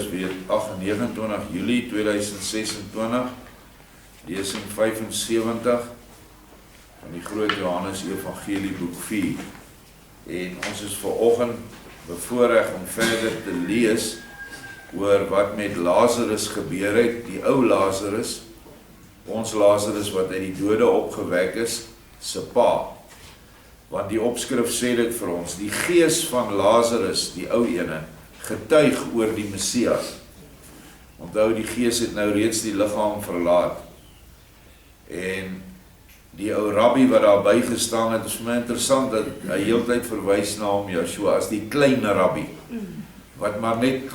weer 29 Julie 2026, lesing 75 van die Groot Johannes Evangelie boek 4. En ons is vanoggend bevoorreg om verder te lees oor wat met Lazarus gebeur het, die ou Lazarus, ons Lazarus wat uit die dode opgewek is, se pa. Want die opskrif sê dit vir ons, die gees van Lazarus, die ou ene, getuig oor die Messias. Onthou, die gees het nou reeds die liggaam verlaat. En die ou rabbi wat daar bygestaan het, is my interessant dat hy heeltyd verwys na hom, Joshua, as die klein rabbi. Wat maar net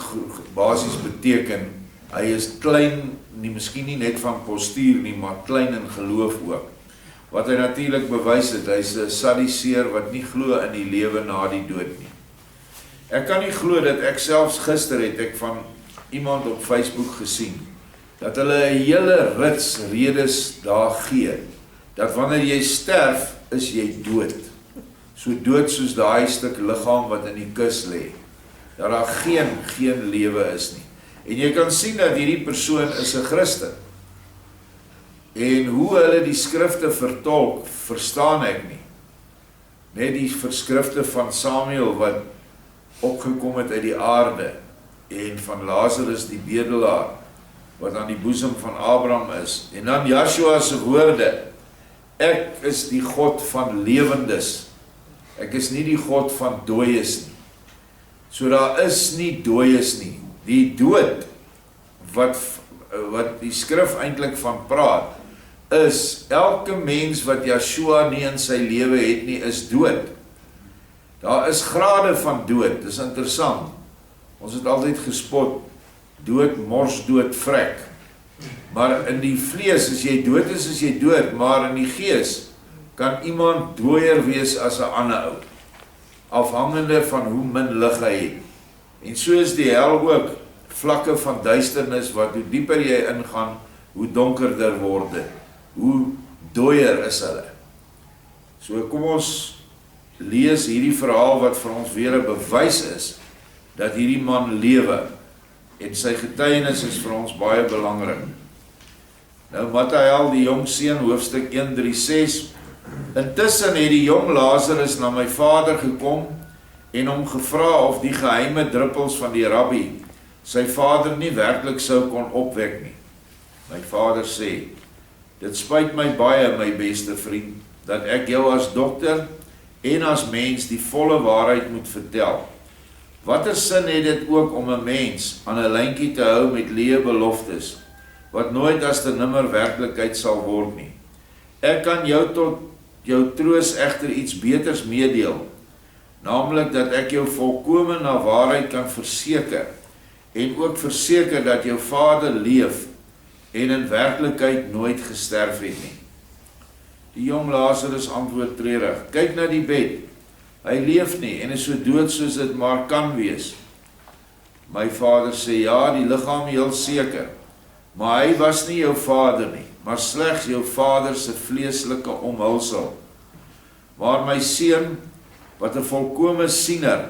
basies beteken, hy is klein, miskien nie net van postuur nie, maar klein in geloof ook. Wat hy natuurlik bewys het, hy is 'n Sadduseer wat nie glo in die lewe na die dood nie. Ek kan nie glo dat ek selfs gister het ek van iemand op Facebook gesien, dat hulle 'n hele rits redes daar gee, dat wanneer jy sterf, is jy dood. So dood soos daai stuk liggaam wat in die kus lê, dat daar geen lewe is nie. En jy kan sien dat hierdie persoon is 'n Christen. En hoe hulle die skrifte vertolk, verstaan ek nie. Net die verskrifte van Samuel wat opgekom het uit die aarde, en van Lazarus die bedelaar, wat aan die boesem van Abraham is, en dan Joshua se woorde, ek is die God van lewendes, ek is nie die God van dooies nie. So daar is nie dooies nie. Die dood, wat die skrif eintlik van praat, is elke mens wat Joshua nie in sy lewe het nie, is dood. Daar is grade van dood, dis interessant. Ons het altyd gespot, dood, mors, dood, vrek. Maar in die vlees, as jy dood is jy dood, maar in die gees kan iemand dooier wees as 'n ander ou, afhangende van hoe min lig hy het. En so is die hel ook vlakke van duisternis, wat hoe dieper jy ingaan, hoe donkerder word dit, hoe dooier is hulle. So kom ons lees hierdie verhaal wat vir ons weer 'n bewys is, dat hierdie man lewe, en sy getuienis is vir ons baie belangrik. Nou Mattheal, die jong seun, hoofstuk 1:3-6, intussen het die jong Lazarus na my vader gekom, en hom gevra of die geheime druppels van die rabbi, sy vader nie werklik sou kon opwek nie. My vader sê, dit spyt my baie, my beste vriend, dat ek jou as dokter en as mens die volle waarheid moet vertel. Watter sin het dit ook om 'n mens aan 'n lyntjie te hou met leë beloftes, wat nooit as te nimmer werklikheid sal word nie. Ek kan jou tot jou troos egter iets beters meedeel, naamlik dat ek jou volkome na waarheid kan verseker, en ook verseker dat jou vader leef, en in werklikheid nooit gesterf het nie. Die jong Lazarus antwoord treurig, kyk na die bed, hy leef nie, en is so dood soos dit maar kan wees. My vader sê, ja, die liggaam heel seker, maar hy was nie jou vader nie, maar slegs jou vader se vleeslike omhulsel. Maar my seun, wat 'n volkome siener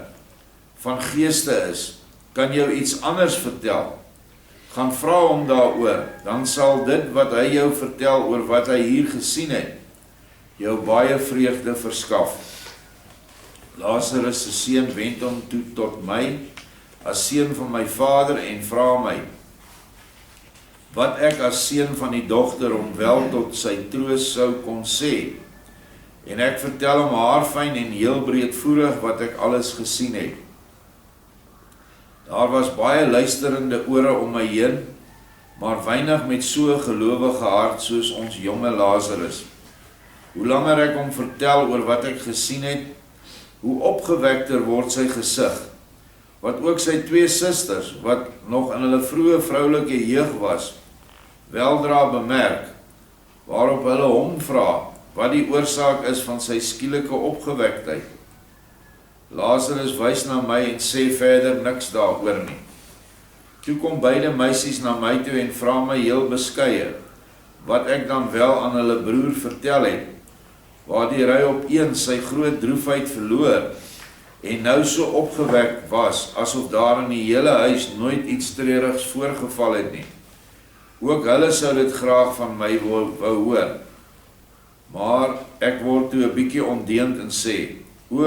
van geeste is, kan jou iets anders vertel. Gaan vra hom daaroor, dan sal dit wat hy jou vertel oor wat hy hier gesien het, jou baie vreugde verskaf. Lazarus se seun wend hom toe tot my, as seun van my vader, en vra my, wat ek as seun van die dogter hom wel tot sy troos sou kon sê. En ek vertel hom haarfyn en heel breedvoerig wat ek alles gesien het. Daar was baie luisterende ore om my heen, maar weinig met so 'n gelowige hart soos ons jonge Lazarus. Hoe langer ek hom vertel oor wat ek gesien het, hoe opgewekter word sy gesig, wat ook sy twee susters, wat nog in hulle vroeë vroulike jeug was, weldra bemerk, waarop hulle hom vra, wat die oorsaak is van sy skielike opgewektheid. Lazarus wys na my en sê verder niks daaroor nie. Toe kom beide meisies na my toe en vra my heel beskeie, wat ek dan wel aan hulle broer vertel het, waardeur hy opeens sy groot droefheid verloor, en nou so opgewek was, asof daar in die hele huis nooit iets treurigs voorgeval het nie. Ook hulle sou dit graag van my wou hoor. Maar ek word toe 'n bietjie ondeend en sê, o,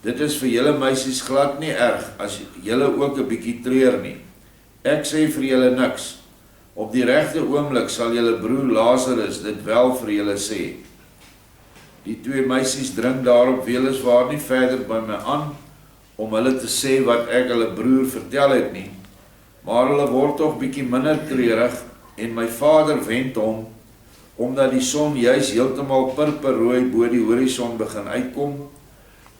dit is vir julle meisies glad nie erg, as julle ook 'n bietjie treur nie. Ek sê vir julle niks. Op die regte oomblik sal julle broer Lazarus dit wel vir julle sê. Die twee meisies dring daarop weliswaar nie verder by my aan, om hulle te sê wat ek hulle broer vertel het nie, maar hulle word toch bietjie minder treurig, en my vader wend hom, omdat die son juis heeltemal purperrooi bo die horison begin uitkom,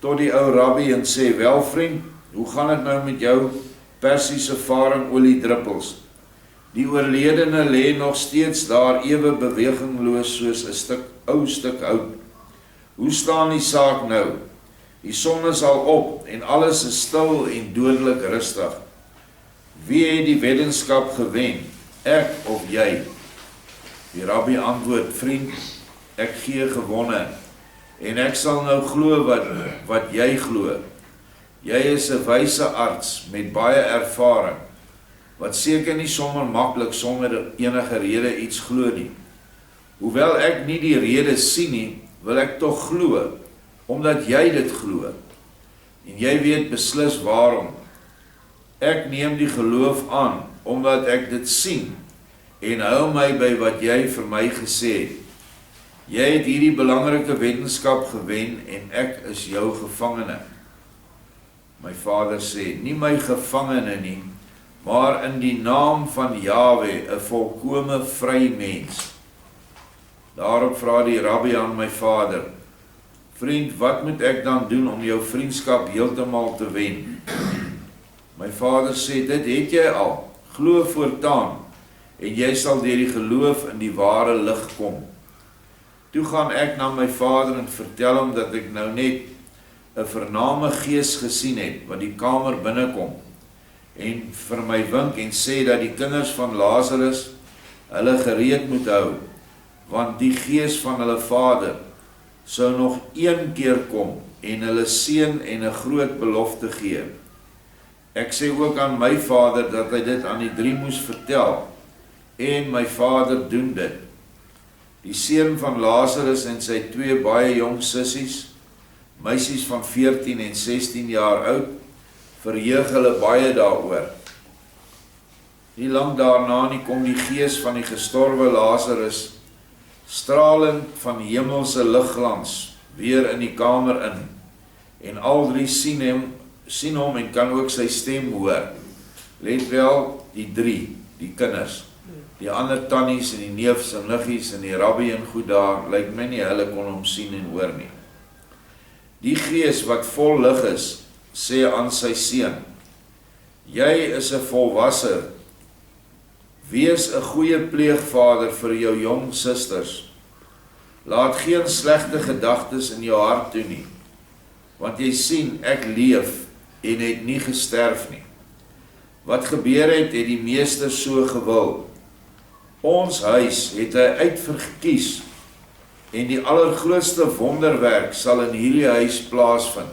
tot die ou rabbi en sê, wel vriend, hoe gaan het nou met jou persiese varingolie-druppels? Die oorledene lê nog steeds daar ewe bewegingloos soos 'n ou stuk hout. Hoe staan die saak nou? Die son is al op en alles is stil en dodelik rustig. Wie het die weddenskap gewen? Ek of jy? Die rabbi antwoord, vriend, ek gee gewonne, en ek sal nou glo wat jy glo. Jy is 'n wyse arts met baie ervaring, wat seker nie sommer maklik sonder enige rede iets glo nie. Hoewel ek nie die rede sien nie, wil ek tog glo, omdat jy dit glo. En jy weet beslis waarom. Ek neem die geloof aan, omdat ek dit sien, en hou my by wat jy vir my gesê het. Jy het hierdie belangrike wetenskap gewen, en ek is jou gevangene. My vader sê, nie my gevangene nie, maar in die naam van Jahwe, 'n volkome vry mens. Daarop vra die rabbi aan my vader, vriend, wat moet ek dan doen om jou vriendskap heeltemal te wen? My vader sê, dit het jy al, glo voortaan, en jy sal deur die geloof in die ware lig kom. Toe gaan ek na my vader en vertel hom dat ek nou net 'n vername gees gesien het, wat die kamer binnekom, en vir my wink en sê dat die kinders van Lazarus hulle gereed moet hou, want die gees van hulle vader sou nog een keer kom en hulle seën en 'n groot belofte gee. Ek sê ook aan my vader dat hy dit aan die 3 moes vertel, en my vader doen dit. Die seun van Lazarus en sy 2 baie jong sissies, meisies van 14 en 16 jaar oud, verheug hulle baie daaroor. Nie lang daarna nie kom die gees van die gestorwe Lazarus, stralend van hemelse ligglans, weer in die kamer in, en al 3 sien hom en kan ook sy stem hoor. Let wel, die 3, die kinders, die ander tannies en die neefs en niggies en die rabbi en goed daar, lyk my nie hulle kon hom sien en hoor nie. Die gees wat vol lig is, sê aan sy seun, jy is 'n volwasse, wees 'n goeie pleegvader vir jou jong susters. Laat geen slegte gedagtes in jou hart toe nie, want jy sien, ek leef en het nie gesterf nie. Wat gebeur het die meester so gewil. Ons huis het hy uitverkies, en die allergrootste wonderwerk sal in hierdie huis plaasvind.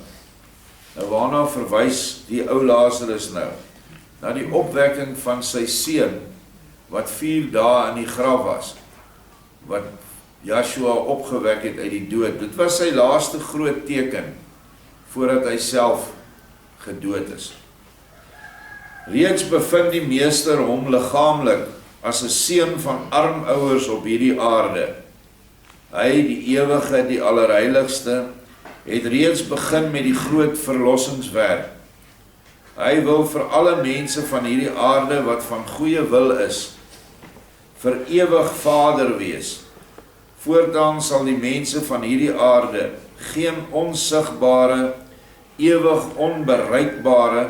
Nou waarna verwys die ou Lazarus nou? Na die opwekking van sy seun, wat 4 dae in die graf was, wat Joshua opgewek het uit die dood. Dit was sy laaste groot teken, voordat hy self gedood is. Reeds bevind die meester hom liggaamlik as 'n seun van arm ouers op hierdie aarde. Hy, die ewige, die allerheiligste, het reeds begin met die groot verlossingswerk. Hy wil vir alle mense van hierdie aarde wat van goeie wil is, vir ewig Vader wees. Voortaan sal die mense van hierdie aarde geen onsigbare, ewig onbereikbare,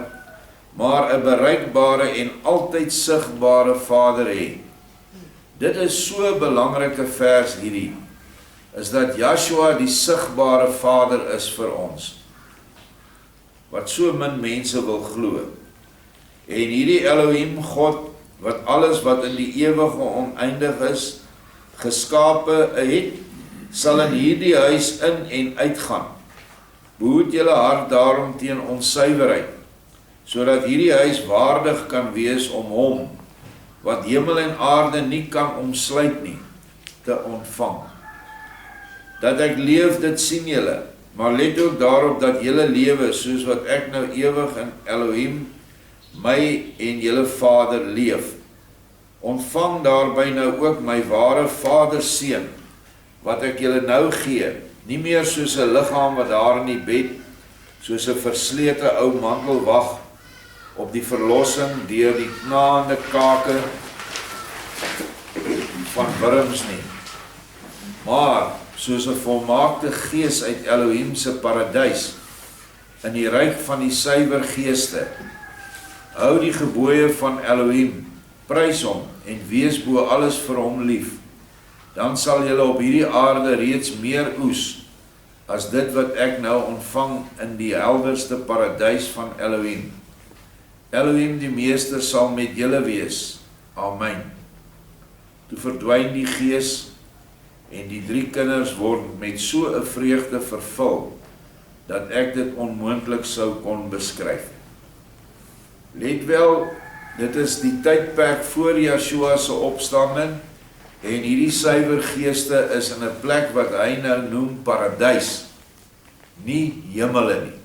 maar 'n bereikbare en altyd sigbare Vader hê. Dit is so 'n belangrike vers hierdie, is dat Joshua die sigbare Vader is vir ons, wat so min mense wil glo. En hierdie Elohim God, wat alles wat in die ewige oneindig is, geskape het, sal in hierdie huis in en uitgaan. Behoed julle hart daarom teen onsuiverheid, sodat hierdie huis waardig kan wees om hom, wat hemel en aarde nie kan omsluit nie, te ontvang. Dat ek leef, dit sien julle, maar let ook daarop dat julle lewe, soos wat ek nou ewig in Elohim, my en julle Vader leef. Ontvang daarby nou ook my ware Vader seun, wat ek julle nou gee, nie meer soos 'n liggaam wat daar in die bed, soos 'n verslete ou mantel wag op die verlossing deur die knaande kake van wurms nie, maar soos 'n volmaakte gees uit Elohim se paradys, in die ryk van die suiwer geeste. Hou die gebooie van Elohim, prys hom en wees bo alles vir hom lief. Dan sal julle op hierdie aarde reeds meer oes as dit wat ek nou ontvang in die helderste paradys van Elohim. Elohim die Meester sal met julle wees. Amen. Toe verdwyn die gees en die 3 kinders word met so 'n vreugde vervul, dat ek dit onmoontlik sou kon beskryf. Let wel, dit is die tydperk voor Yeshua se opstanding, en hierdie suiwer geeste is in 'n plek wat hy nou noem paradys, nie hemele nie.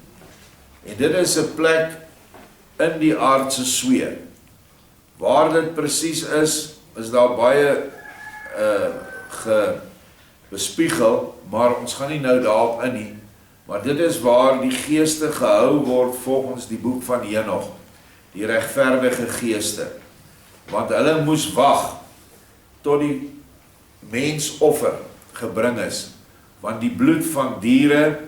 En dit is 'n plek in die aardse sweer. Waar dit presies is daar baie bespiegel, maar ons gaan nie nou daarop in nie. Maar dit is waar die geeste gehou word volgens die boek van Henog, die regverdige geeste. Want hulle moes wag tot die mensoffer gebring is, want die bloed van diere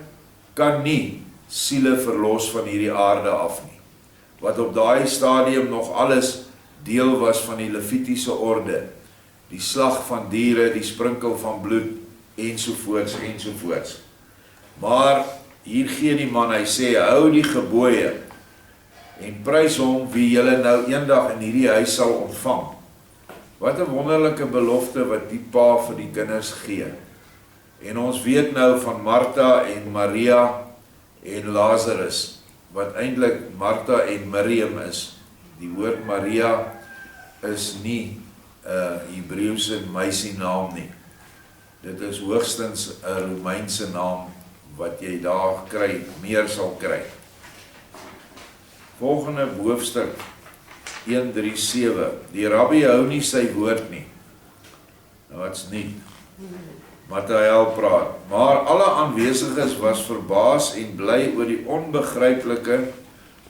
kan nie siele verlos van hierdie aarde af nie, wat op daai stadium nog alles deel was van die Levitiese orde, die slag van diere, die sprinkel van bloed, ensovoorts, ensovoorts. Maar hier gee die man, hy sê, hou die gebooie, en prys hom wie julle nou eendag in hierdie huis sal ontvang. Wat 'n wonderlike belofte wat die pa vir die kinders gee. En ons weet nou van Martha en Maria en Lazarus, wat eintlik Martha en Miriam is. Die woord Maria is nie 'n Hebreëse meisie naam nie. Dit is hoogstens 'n Romeinse naam wat jy daar kry, meer sal kry. Volgende hoofstuk 1:3-7. Die rabbi hou nie sy woord nie. Nou wat's nie. Mattheel praat. Maar alle aanwesiges was verbaas en bly oor die onbegryplike,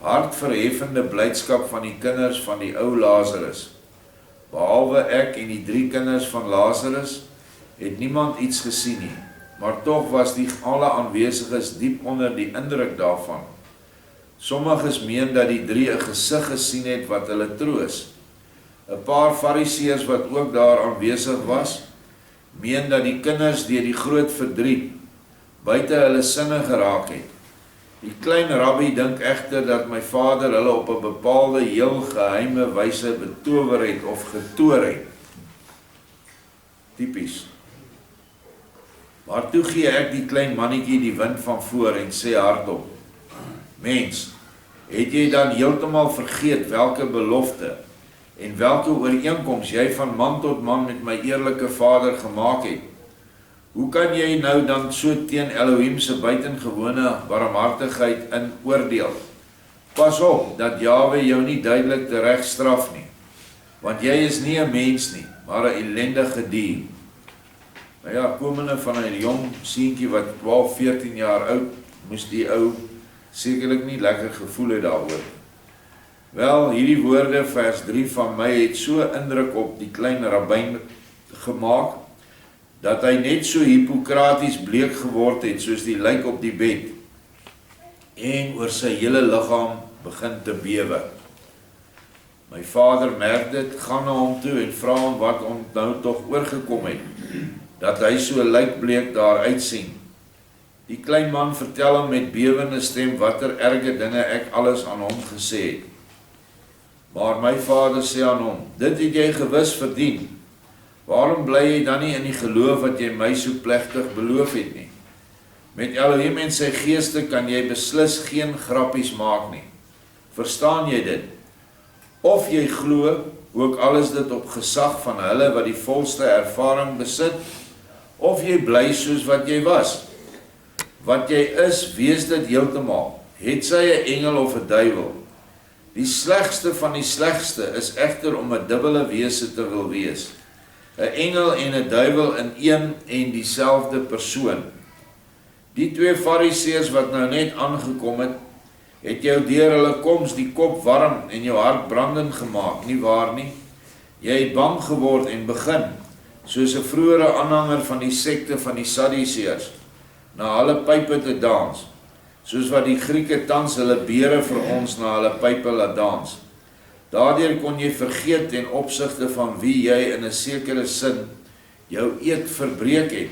hartverheffende blydskap van die kinders van die ou Lazarus. Behalwe ek en die 3 kinders van Lazarus, het niemand iets gesien nie. Maar tog was die alle aanwesiges diep onder die indruk daarvan. Sommiges meen dat die 3 'n gesig gesien het wat hulle troos. 'n Paar fariseërs wat ook daar aanwesig was, meen dat die kinders deur die groot verdriet buite hulle sinne geraak het. Die klein rabbi dink egter dat my vader hulle op 'n bepaalde heel geheime wyse betower het of getoer het. Tipies. Maar toe gee ek die klein mannetjie die wind van voor en sê hardop: Mens, het jy dan heeltemal vergeet welke belofte en welke ooreenkoms jy van man tot man met my eerlike vader gemaak het? Hoe kan jy nou dan so teen Elohim se buitengewone barmhartigheid in oordeel? Pas op dat Jahwe jou nie duidelik tereg straf nie, want jy is nie 'n mens nie, maar 'n ellendige dier. Nou ja, komende van 'n jong seentjie wat 12, 14 jaar oud, moes die ou sekerlik nie lekker gevoel het daaroor. Wel, hierdie woorde vers 3 van my het so indruk op die klein rabbyn gemaak, dat hy net so Hippokraties bleek geword het, soos die lijk op die bed, en oor sy hele liggaam begin te bewe. My vader merk dit, gaan na hom toe en vra hom wat hom nou tog oorgekom het, dat hy so lijkbleek daar uitsien. Die klein man vertel hom met bewende stem watter erge dinge ek alles aan hom gesê het. Maar my vader sê aan hom: dit het jy gewis verdien. Waarom bly jy dan nie in die geloof wat jy my so plegtig beloof het nie? Met Elohim en sy geeste kan jy beslis geen grappies maak nie. Verstaan jy dit? Of jy glo, ook al is dit op gesag van hulle wat die volste ervaring besit, of jy bly soos wat jy was. Wat jy is, wees dit heeltemal. Het sy 'n engel of 'n duiwel. Die slegste van die slegste is egter om 'n dubbele wese te wil wees. 'n Engel en 'n duiwel in een en dieselfde persoon. Die twee fariseërs wat nou net aangekom het, het jou deur hulle koms die kop warm en jou hart brandend gemaak, nie waar nie? Jy het bang geword en begin, soos 'n vroeëre aanhanger van die sekte van die Sadduseërs, na hulle pype te dans, soos wat die Grieke tans hulle bere vir ons na hulle pype laat dans. Daardeur kon jy vergeet ten opsigte van wie jy in 'n sekere sin jou eed verbreek het.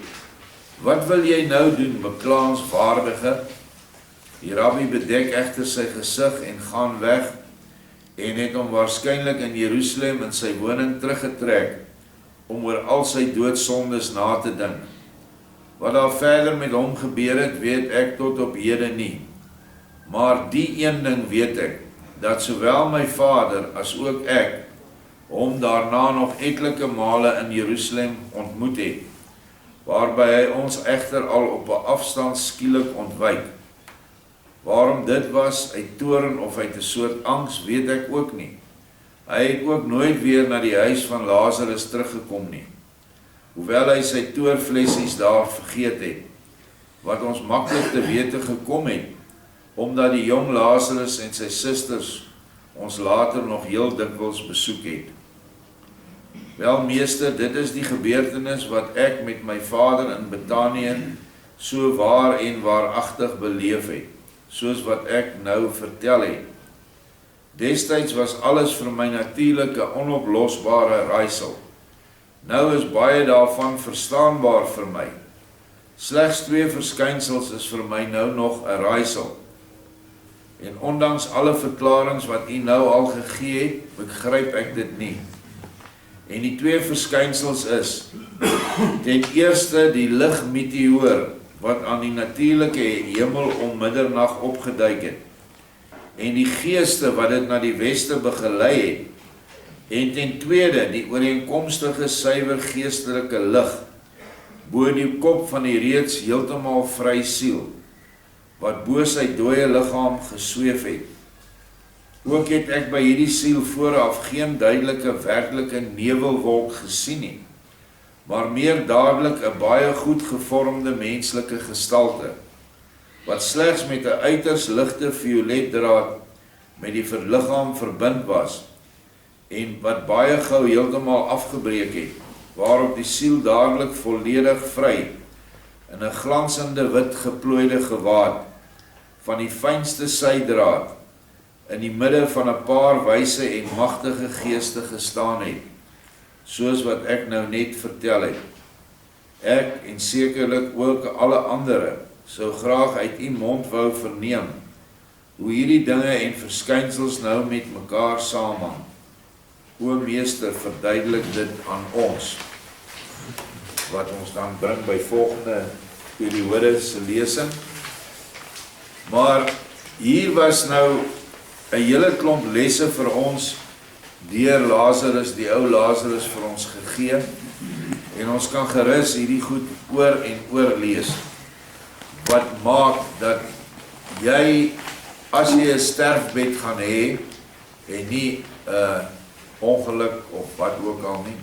Wat wil jy nou doen, beklaanswaardige? Die rabbi bedek egter sy gesig en gaan weg en het hom waarskynlik in Jerusalem in sy woning teruggetrek om oor al sy doodsondes na te dink. Wat daar verder met hom gebeur het, weet ek tot op hede nie. Maar die een ding weet ek, dat sowel my vader as ook ek hom daarna nog etlike male in Jerusalem ontmoet het, waarby hy ons egter al op 'n afstand skielik ontwyk. Waarom dit was, uit toorn of uit 'n soort angs, weet ek ook nie. Hy het ook nooit weer na die huis van Lazarus teruggekom nie, hoewel hy sy toorflessies daar vergeet het, wat ons maklik te wete gekom het, omdat die jong Lazarus en sy susters ons later nog heel dikwels besoek het. Wel meester, dit is die gebeurtenis wat ek met my vader in Betanië so waar en waaragtig beleef het, soos wat ek nou vertel het. Destyds was alles vir my natuurlik 'n onoplosbare raaisel. Nou is baie daarvan verstaanbaar vir my. Slegs 2 verskynsels is vir my nou nog 'n raaisel. En ondanks alle verklarings wat u nou al gegee het, begryp ek dit nie. En die 2 verskynsels is, ten eerste die ligmeteoor, wat aan die natuurlike hemel om middernag opgeduik het, en die geeste wat dit na die weste begelei het, en ten tweede die ooreenkomstige suiwer geestelike lig, bo die kop van die reeds heeltemal vry siel, wat bo sy dooie liggaam gesweef het. Ook het ek by hierdie siel vooraf geen duidelike werklike nevelwolk gesien nie, maar meer dadelik 'n baie goed gevormde menslike gestalte, wat slegs met 'n uiters ligte violet draad met die liggaam verbind was, en wat baie gou heeltemal afgebreek het, waarop die siel dadelik volledig vry, in 'n glansende wit geplooide gewaad, van die fynste sydraad, in die midde van 'n paar wyse en magtige geeste gestaan het, soos wat ek nou net vertel het. Ek, en sekerlik ook alle andere, sou graag uit u mond wou verneem, hoe hierdie dinge en verskynsels nou met mekaar saamhang. O meester, verduidelik dit aan ons, wat ons dan bring by volgende periode se lesing. Maar hier was nou 'n hele klomp lesse vir ons, deur Lazarus, die ou Lazarus vir ons gegee, en ons kan gerus hierdie goed oor en oor lees, wat maak dat jy, as jy 'n sterfbed gaan hê, en nie 'n ongeluk of wat ook al nie,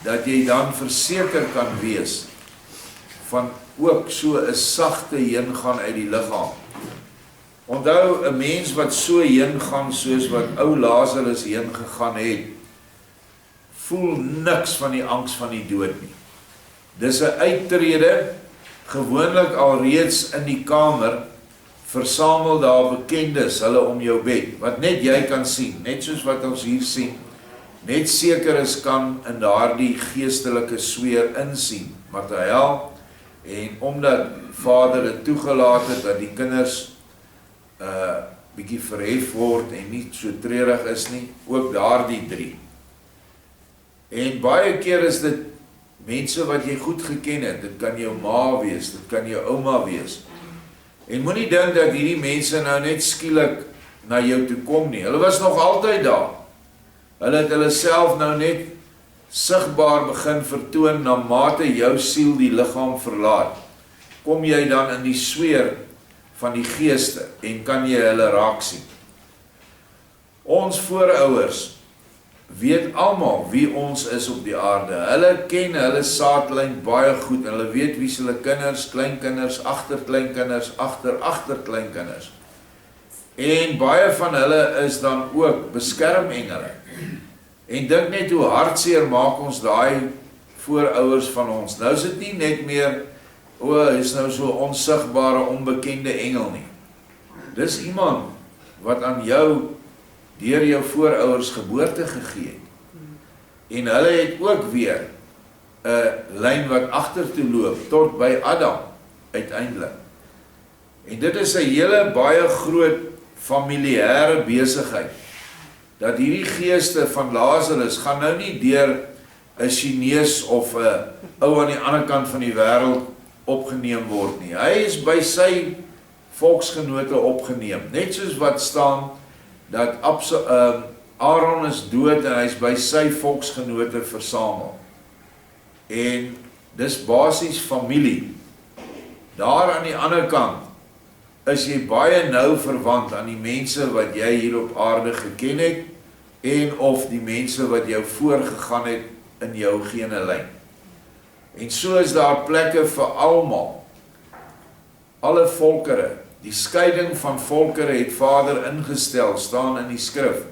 dat jy dan verseker kan wees, van ook so 'n sagte heengaan uit die liggaam. Onthou, 'n mens wat so heen gaan soos wat ou Lazarus heen gegaan het, voel niks van die angs van die dood nie. Dis 'n uittrede, gewoonlik alreeds in die kamer, versamel daar bekendes, hulle om jou bed, wat net jy kan sien, net soos wat ons hier sien, net seker is kan in daardie geestelike sweer insien, Mattheël, en omdat Vader het toegelaat het, dat die kinders bietjie verhef word en nie so treurig is nie, ook daardie 3. En baie keer is dit mense wat jy goed geken het, dit kan jou ma wees, dit kan jou ouma wees. En moenie dink dat hierdie mense nou net skielik na jou toe kom nie. Hulle was nog altyd daar. Hulle het hulle self nou net sigbaar begin vertoon na mate jou siel die liggaam verlaat. Kom jy dan in die sweer van die geeste en kan jy hulle raak sien. Ons voorouers weet almal wie ons is op die aarde. Hulle ken hulle saadlyn baie goed. Hulle weet wie se hulle kinders, kleinkinders, agterkleinkinders, agterkleinkinders. En baie van hulle is dan ook beskermengele. En dink net hoe hartseer maak ons daai voorouers van ons. Nou is dit nie net meer, is nou so onsigbare, onbekende engel nie. Dis iemand wat aan jou deur jou voorouers geboorte gegee het. En hulle het ook weer 'n lyn wat agtertoe loop tot by Adam uiteindelik. En dit is 'n hele baie groot familiêre besigheid. Dat hierdie geeste van Lazarus gaan nou nie deur 'n Chinees of 'n ou aan die ander kant van die wêreld opgeneem word nie. Hy is by sy volksgenote opgeneem. Net soos wat staan dat Aaron is dood en hy is by sy volksgenote versamel. En dis basies familie. Daar aan die ander kant is jy baie nou verwant aan die mense wat jy hier op aarde geken het en of die mense wat jou voorgegaan het in jou genelyn. En so is daar plekke vir almal, alle volkere. Die skeiding van volkere het Vader ingestel, staan in die skrif.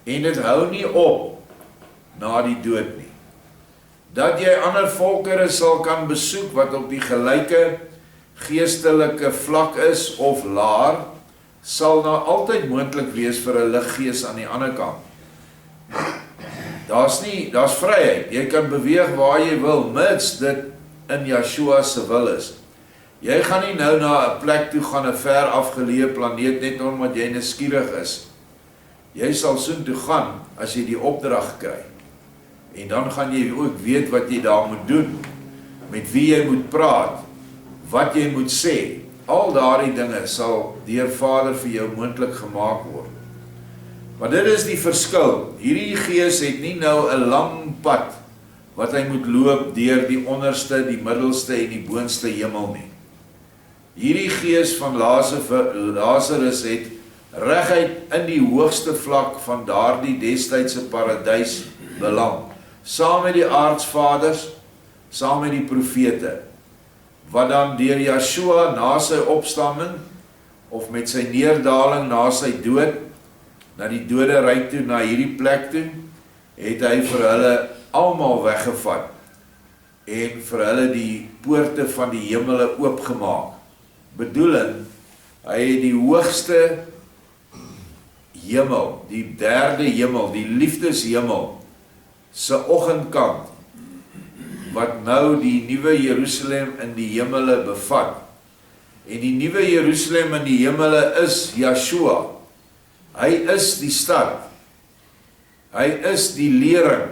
En dit hou nie op na die dood nie. Dat jy ander volkere sal kan besoek wat op die gelyke geestelike vlak is of laer, sal nou altyd moontlik wees vir 'n liggees aan die ander kant. Daar's vryheid. Jy kan beweeg waar jy wil, mits dit in Yeshua se wil is. Jy gaan nie nou na 'n plek toe gaan, 'n ver afgeleë planeet, net omdat jy nuuskierig is. Jy sal soontoe gaan as jy die opdrag kry. En dan gaan jy ook weet wat jy daar moet doen, met wie jy moet praat, wat jy moet sê. Al daardie dinge sal deur Vader vir jou moontlik gemaak word. Maar dit is die verskil. Hierdie gees het nie nou 'n lang pad wat hy moet loop deur die onderste, die middelste en die boonste hemel nie. Hierdie gees van Lazarus het reguit in die hoogste vlak van daardie destydse paradys beland, saam met die aardsvaders, saam met die profete, wat dan deur Yeshua na sy opstanding, of met sy neerdaling na sy dood, na die doderyk toe, na hierdie plek toe, het hy vir hulle almal weggevat, en vir hulle die poorte van die hemele oopgemaak. Bedoeling, hy het die hoogste hemel, die derde hemel, die liefdeshemel, se oggendkant, wat nou die nuwe Jerusalem in die hemele bevat. En die nuwe Jerusalem in die hemele is Yeshua. Hy is die stad. Hy is die lering,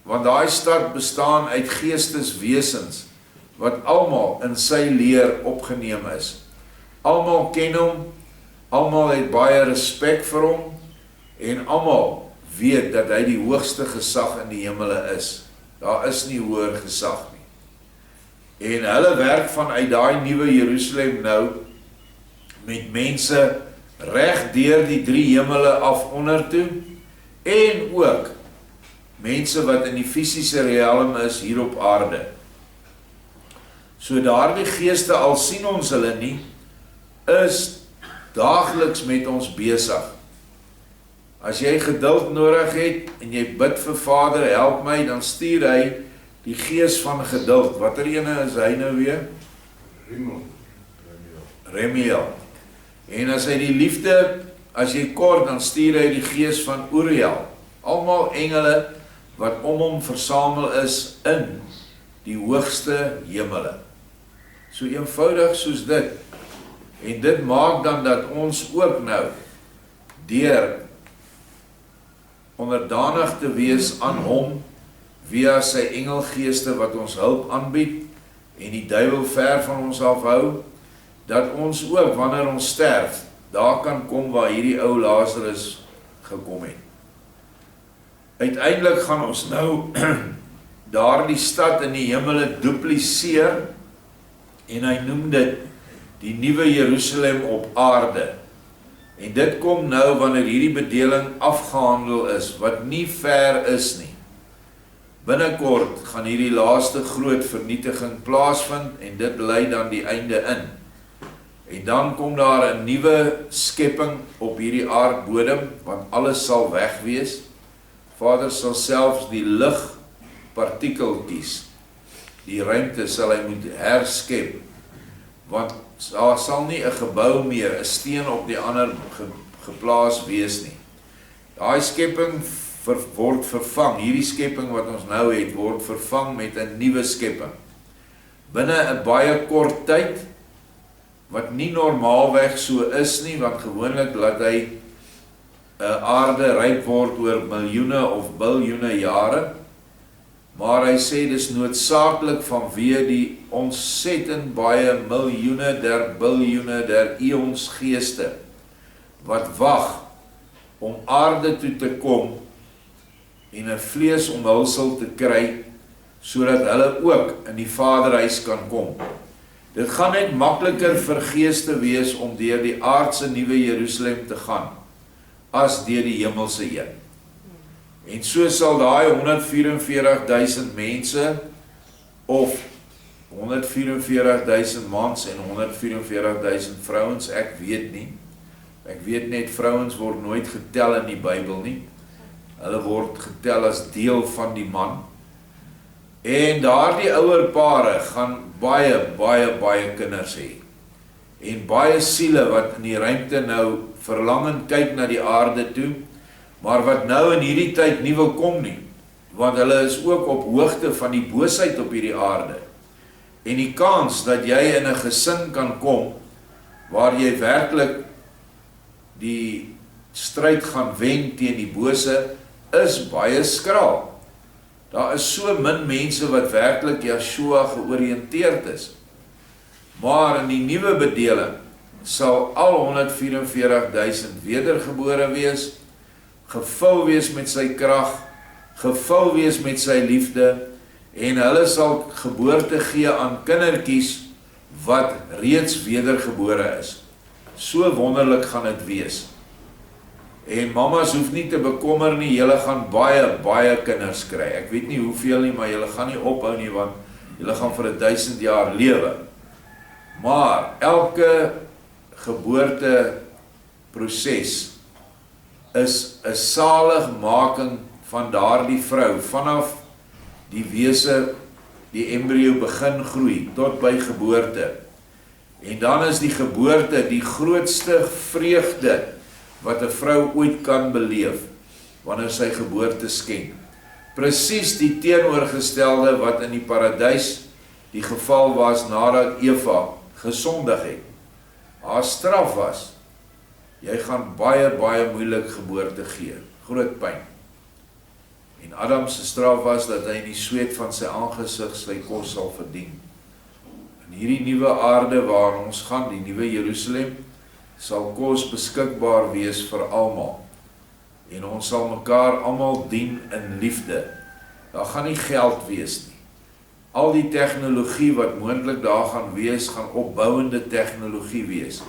want daai stad bestaan uit geesteswesens, wat almal in sy leer opgeneem is. Almal ken hom, almal het baie respek vir hom, en almal weet dat hy die hoogste gesag in die hemele is. Daar is nie hoër gesag nie. En hulle werk vanuit daai nuwe Jerusalem nou, met mense reg deur die 3 hemele af onder toe, en ook mense wat in die fisiese realm is hier op aarde. So daardie geeste, al sien ons hulle nie, is daagliks met ons besig. As jy geduld nodig het, en jy bid vir Vader, help my, dan stuur hy die gees van geduld. Watter ene is hy nou weer? Remiel. En as hy die liefde, as jy kort, dan stuur hy die gees van Uriel. Almal engele, wat om hom versamel is in die hoogste hemele. So eenvoudig soos dit. En dit maak dan dat ons ook nou deur onderdanig te wees aan hom, via sy engelgeeste wat ons hulp aanbied, en die duiwel ver van ons afhou, dat ons ook, wanneer ons sterf, daar kan kom waar hierdie ou Lazarus gekom het. Uiteindelik gaan ons nou daardie stad in die hemele dupliseer, en hy noem dit die nuwe Jerusalem op aarde. En dit kom nou wanneer hierdie bedeling afgehandel is, wat nie ver is nie. Binnekort gaan hierdie laaste groot vernietiging plaasvind, en dit lei dan die einde in. En dan kom daar 'n nuwe skepping op hierdie aardbodem, want alles sal weg wees. Vader sal selfs die ligpartikeltjies, die ruimte sal hy moet herskep, want daar sal nie 'n gebou meer, 'n steen op die ander geplaas wees nie. Daai skepping word vervang, hierdie skepping wat ons nou het, word vervang met 'n nuwe skepping. Binne 'n baie kort tyd, wat nie normaalweg so is nie, want gewoonlik laat hy 'n aarde ryp word oor miljoene of biljoene jare, maar hy sê dis noodsaaklik vanweë die ontsettend baie miljoene der biljoene der eons geeste, wat wag om aarde toe te kom, en 'n vleesomhulsel te kry, sodat hulle ook in die Vaderhuis kan kom. Dit gaan net makliker vir geeste wees om deur die aardse nuwe Jerusalem te gaan, as deur die hemelse een. En so sal daai 144.000 mense, of 144.000 mans en 144.000 vrouens, ek weet nie. Ek weet net, vrouens word nooit getel in die Bybel nie. Hulle word getel as deel van die man. En daardie ouer pare gaan baie kinders hê. En baie siele wat in die ruimte nou verlangend kyk na die aarde toe, maar wat nou in hierdie tyd nie wil kom nie, want hulle is ook op hoogte van die boosheid op hierdie aarde. En die kans dat jy in 'n gesin kan kom, waar jy werklik die stryd gaan wen teen die bose, is baie skraal. Daar is so min mense wat werklik Yeshua georiënteerd is. Maar in die nuwe bedeling sal al 144.000 wedergebore wees, gevul wees met sy krag, gevul wees met sy liefde, en hulle sal geboorte gee aan kindertjies wat reeds wedergebore is. So wonderlik gaan dit wees. En mamas hoef nie te bekommer nie, julle gaan baie kinders kry. Ek weet nie hoeveel nie, maar julle gaan nie ophou nie, want julle gaan vir 1000 jaar lewe. Maar elke geboorteproses is 'n saligmaking van daardie vrou, vanaf die wese, die embrio begin groei, tot by geboorte. En dan is die geboorte die grootste vreugde wat 'n vrou ooit kan beleef, wanneer sy geboorte skenk. Presies die teenoorgestelde wat in die paradys die geval was nadat Eva gesondig het. Haar straf was, jy gaan baie moeilik geboorte gee, groot pyn. En Adam se straf was dat hy in die sweet van sy aangesig sy kos sal verdien. In hierdie nuwe aarde waar ons gaan, die nuwe Jerusalem, sal kos beskikbaar wees vir almal. En ons sal mekaar almal dien in liefde. Daar gaan nie geld wees nie. Al die tegnologie wat moontlik daar gaan wees, gaan opbouende tegnologie wees.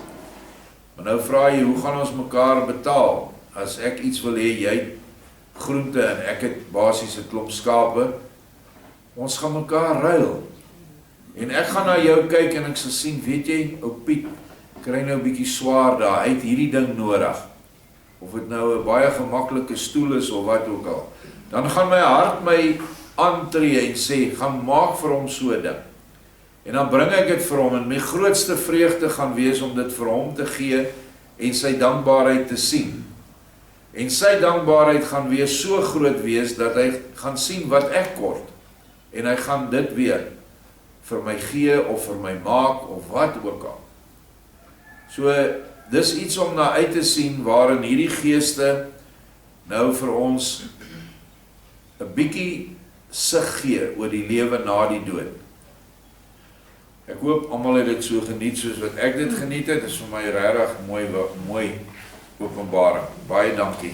Maar nou vra jy, hoe gaan ons mekaar betaal? As ek iets wil hê, jy het groente en ek het basies 'n klomp skape, ons gaan mekaar ruil. En ek gaan na jou kyk en ek sal sien, weet jy, ou Piet, kry nou 'n bietjie swaar daar, hy het hierdie ding nodig. Of dit nou 'n baie gemaklike stoel is of wat ook al. Dan gaan my hart my aantree en sê, gaan maak vir hom so 'n ding. En dan bring ek dit vir hom, en my grootste vreugde gaan wees om dit vir hom te gee en sy dankbaarheid te sien. En sy dankbaarheid gaan wees so groot wees, dat hy gaan sien wat ek kort. En hy gaan dit weer vir my gee, of vir my maak, of wat ook al. So, dis iets om na uit te sien, waarin hierdie geeste nou vir ons 'n bietjie sig gee oor die lewe na die dood. Ek hoop almal het dit so geniet soos wat ek dit geniet het. Dit is vir my regtig mooi openbaring. Baie dankie.